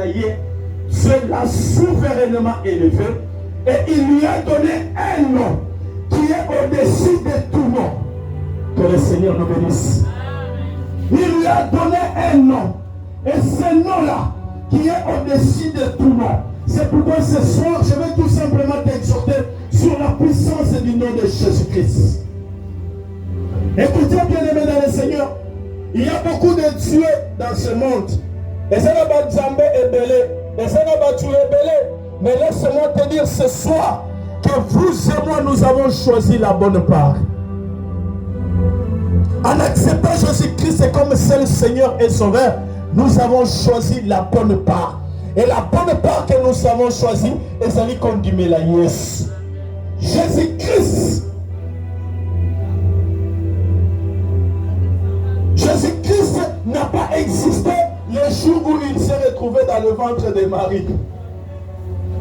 Dieu l'a souverainement élevé et il lui a donné un nom qui est au-dessus de tout nom. Que le Seigneur nous bénisse. Il lui a donné un nom. Et ce nom-là, qui est au-dessus de tout nom. C'est pourquoi ce soir, je vais tout simplement t'exhorter sur la puissance du nom de Jésus-Christ. Écoutez, bien-aimés dans le Seigneur, il y a beaucoup de dieux dans ce monde. Et ça n'a pas Zambé et Belé. Et ça n'a pas tué Belé. Mais laisse-moi te dire ce soir que vous et moi, nous avons choisi la bonne part. En acceptant Jésus-Christ comme seul Seigneur et Sauveur, nous avons choisi la bonne part. Et la bonne part que nous avons choisie, est celle qu'on dit la yes. Jésus-Christ. Jésus-Christ n'a pas existé le jour où il s'est retrouvé dans le ventre de Marie.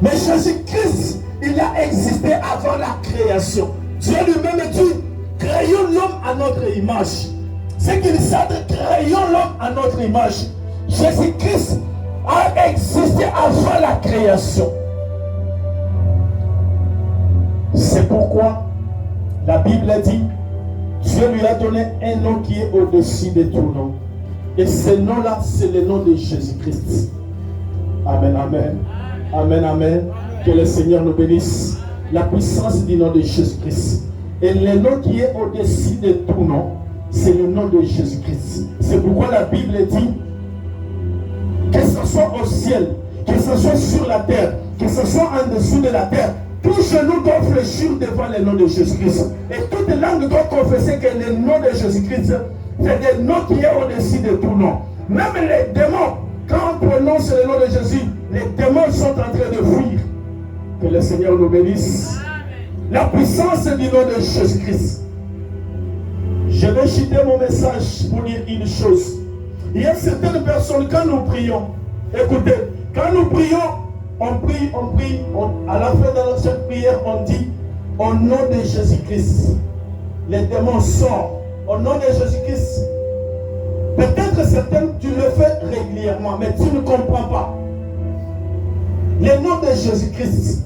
Mais Jésus-Christ, il a existé avant la création. Dieu lui-même dit, créons l'homme à notre image. C'est qu'il s'appelle créons l'homme à notre image. Jésus-Christ a existé avant la création. C'est pourquoi la Bible dit, Dieu lui a donné un nom qui est au-dessus de tout nom. Et ce nom-là, c'est le nom de Jésus-Christ. Amen, amen. Amen, amen. Que le Seigneur nous bénisse. La puissance du nom de Jésus-Christ. Et le nom qui est au-dessus de tout nom, c'est le nom de Jésus-Christ. C'est pourquoi la Bible dit, que ce soit au ciel, que ce soit sur la terre, que ce soit en dessous de la terre, tout genou doit fléchir devant le nom de Jésus-Christ. Et toute langue doit confesser que le nom de Jésus-Christ, c'est le nom qui est au-dessus de tout nom. Même les démons, quand on prononce le nom de Jésus, les démons sont en train de fuir. Que le Seigneur nous bénisse. La puissance du nom de Jésus-Christ. Je vais chuter mon message pour dire une chose. Il y a certaines personnes, quand nous prions, écoutez, quand nous prions, on prie, à la fin de cette prière, on dit, au nom de Jésus-Christ, les démons sortent. Au nom de Jésus-Christ. Peut-être certains, tu le fais régulièrement, mais tu ne comprends pas. Le nom de Jésus-Christ.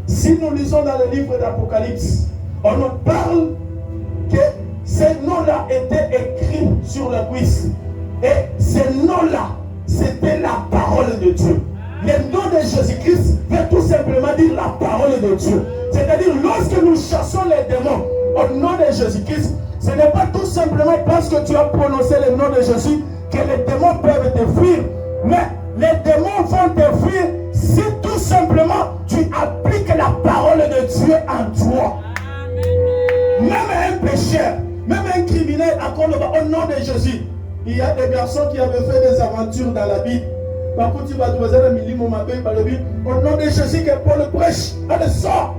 Si nous lisons dans le livre d'Apocalypse, on nous parle que ces noms-là étaient écrits sur la cuisse. Et ces noms-là, c'était la parole de Dieu. Le nom de Jésus-Christ veut tout simplement dire la parole de Dieu. C'est-à-dire, lorsque nous chassons les démons au nom de Jésus-Christ, ce n'est pas tout simplement parce que tu as prononcé le nom de Jésus que les démons peuvent te fuir. Mais les démons vont te fuir si tout simplement tu appliques la parole de Dieu en toi. Même un pécheur, même un criminel, au nom de Jésus. Il y a des garçons qui avaient fait des aventures dans la Bible. Par contre, tu vas te dire, au nom de Jésus que Paul prêche, allez, sort.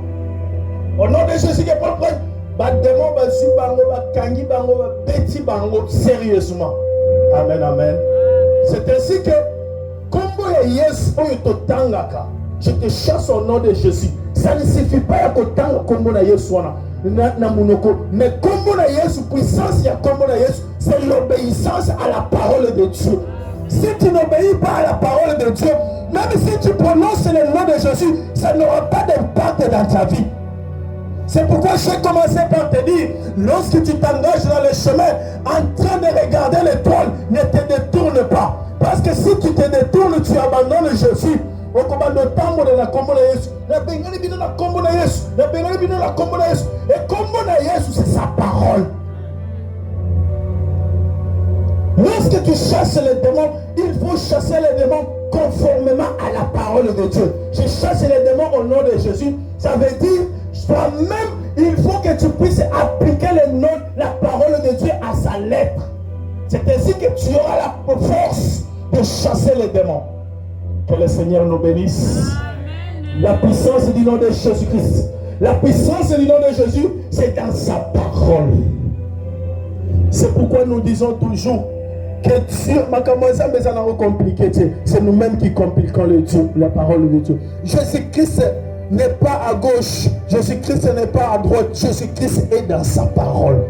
Au nom de Jésus que Paul prêche. Sérieusement. Amen, amen. C'est ainsi que, je te chasse au nom de Jésus. Ça ne suffit pas à mais comme puissance, c'est l'obéissance à la parole de Dieu. Si tu n'obéis pas à la parole de Dieu, même si tu prononces le nom de Jésus, ça n'aura pas d'impact dans ta vie. C'est pourquoi j'ai commencé par te dire, lorsque tu t'engages dans le chemin, en train de regarder l'étoile, ne te détourne pas. Parce que si tu te détournes, tu abandonnes Jésus. Et combo na Yesu, c'est sa parole. Lorsque tu chasses les démons, il faut chasser les démons conformément à la parole de Dieu. Je chasse les démons au nom de Jésus. Ça veut dire, toi-même, il faut que tu puisses appliquer le nom, la parole de Dieu à sa lettre. C'est ainsi que tu auras la force de chasser les démons. Que le Seigneur nous bénisse. Amen. La puissance du nom de Jésus-Christ. La puissance du nom de Jésus, c'est dans sa parole. C'est pourquoi nous disons toujours que Dieu, c'est nous-mêmes qui compliquons le Dieu, la parole de Dieu. Jésus-Christ n'est pas à gauche, Jésus-Christ n'est pas à droite, Jésus-Christ est dans sa parole.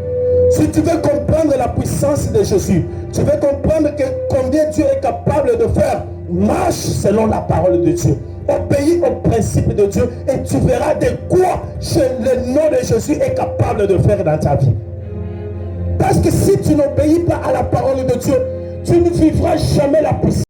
Si tu veux comprendre la puissance de Jésus, tu veux comprendre que combien Dieu est capable de faire, marche selon la parole de Dieu. Obéis aux principes de Dieu et tu verras de quoi le nom de Jésus est capable de faire dans ta vie. Parce que si tu n'obéis pas à la parole de Dieu, tu ne vivras jamais la puissance.